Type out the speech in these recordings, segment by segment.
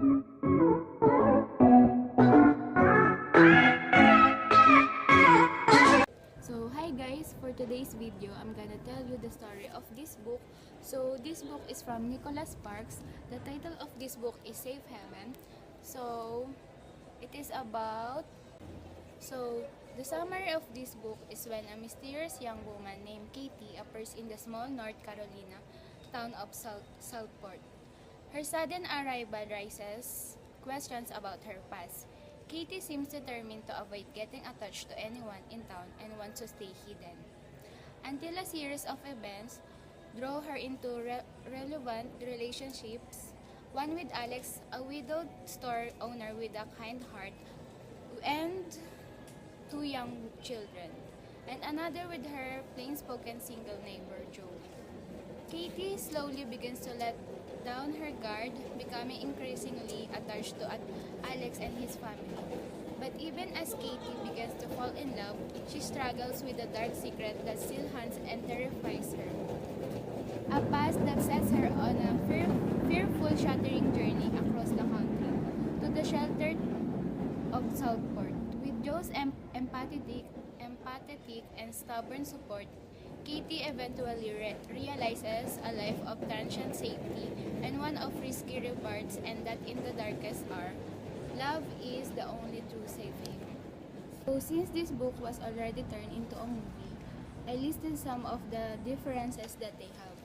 So hi guys, for today's video, I'm gonna tell you the story of this book. So this book is from Nicholas Sparks. The title of this book is Safe Haven. So it is about the summary of this book is when a mysterious young woman named Katie appears in the small North Carolina town of Southport. Her sudden arrival raises questions about her past. Katie seems determined to avoid getting attached to anyone in town and wants to stay hidden. Until a series of events draw her into relevant relationships, one with Alex, a widowed store owner with a kind heart, and two young children, and another with her plain-spoken single neighbor, Joe. Katie slowly begins to let down her guard, becoming increasingly attached to Alex and his family. But even as Katie begins to fall in love, she struggles with a dark secret that still haunts and terrifies her. A past that sets her on a fearful, shattering journey across the country to the shelter of Southport. With Joe's empathetic and stubborn support, Katie eventually realizes a life of transient safety and one of risky rewards, and that in the darkest hour, love is the only true safe haven. So since this book was already turned into a movie, I listed some of the differences that they have.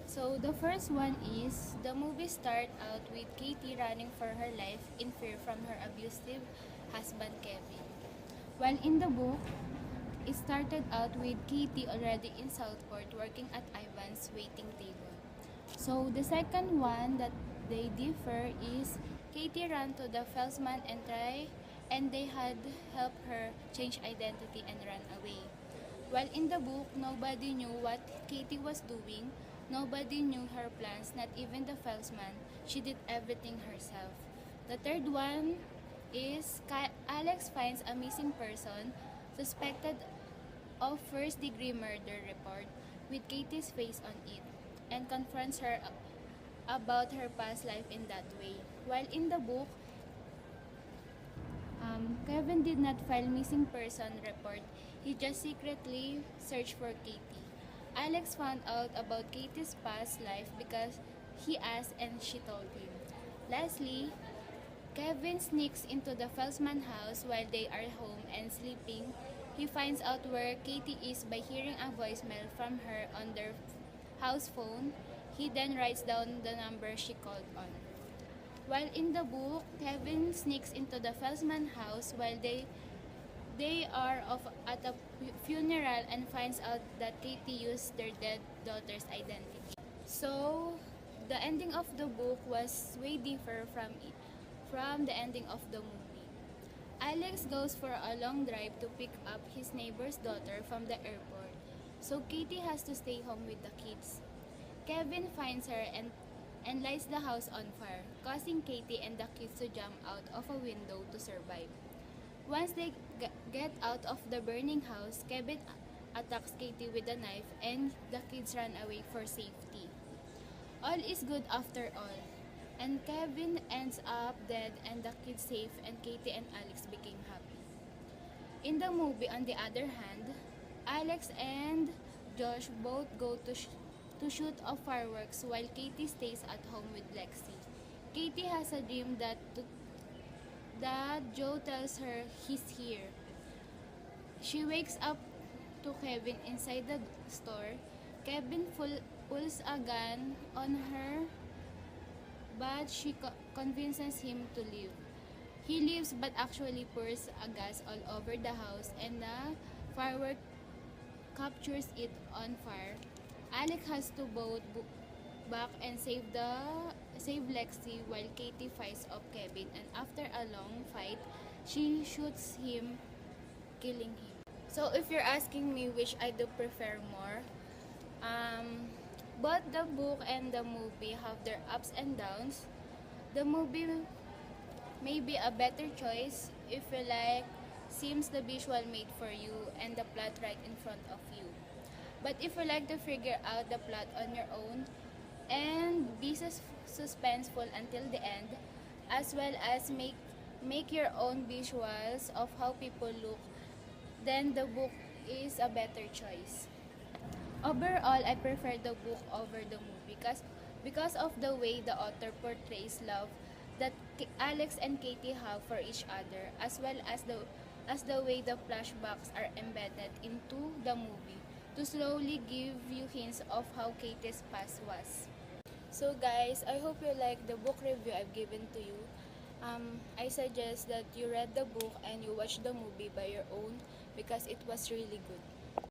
So the first one is the movie starts out with Katie running for her life in fear from her abusive husband Kevin. While in the book, it started out with Katie already in Southport working at Ivan's waiting table. So the second one that they differ is Katie ran to the Felsman and they had helped her change identity and run away. While in the book, nobody knew what Katie was doing, nobody knew her plans, not even the Felsman. She did everything herself. The third one is Alex finds a missing person suspected of first-degree murder report with Katie's face on it and confronts her about her past life in that way. While in the book, Kevin did not file missing person report. He just secretly searched for Katie. Alex found out about Katie's past life because he asked and she told him. Lastly, Kevin sneaks into the Felsman house while they are home and sleeping. He finds out where Katie is by hearing a voicemail from her on their house phone. He then writes down the number she called on. While in the book, Kevin sneaks into the Felsman house while they are at a funeral and finds out that Katie used their dead daughter's identity. So, the ending of the book was way different from the ending of the movie. Alex goes for a long drive to pick up his neighbor's daughter from the airport, so Katie has to stay home with the kids. Kevin finds her and lights the house on fire, causing Katie and the kids to jump out of a window to survive. Once they get out of the burning house, Kevin attacks Katie with a knife and the kids run away for safety. All is good after all, and Kevin ends up dead and the kids safe, and Katie and Alex became happy. In the movie, on the other hand, Alex and Josh both go to shoot off fireworks while Katie stays at home with Lexi. Katie has a dream that Joe tells her he's here. She wakes up to Kevin inside the store. Kevin pulls a gun on her, but she convinces him to leave. He leaves but actually pours a gas all over the house and the firework captures it on fire. Alex has to boat back and save Lexi while Katie fights off Kevin, and after a long fight, she shoots him, killing him. So if you're asking me which I do prefer more, both the book and the movie have their ups and downs. The movie may be a better choice if you like seems the visual made for you and the plot right in front of you. But if you like to figure out the plot on your own and be suspenseful until the end, as well as make your own visuals of how people look, then the book is a better choice. Overall, I prefer the book over the movie because of the way the author portrays love that Alex and Katie have for each other, as well as the way the flashbacks are embedded into the movie to slowly give you hints of how Katie's past was. So guys, I hope you like the book review I've given to you. I suggest that you read the book and you watch the movie by your own because it was really good.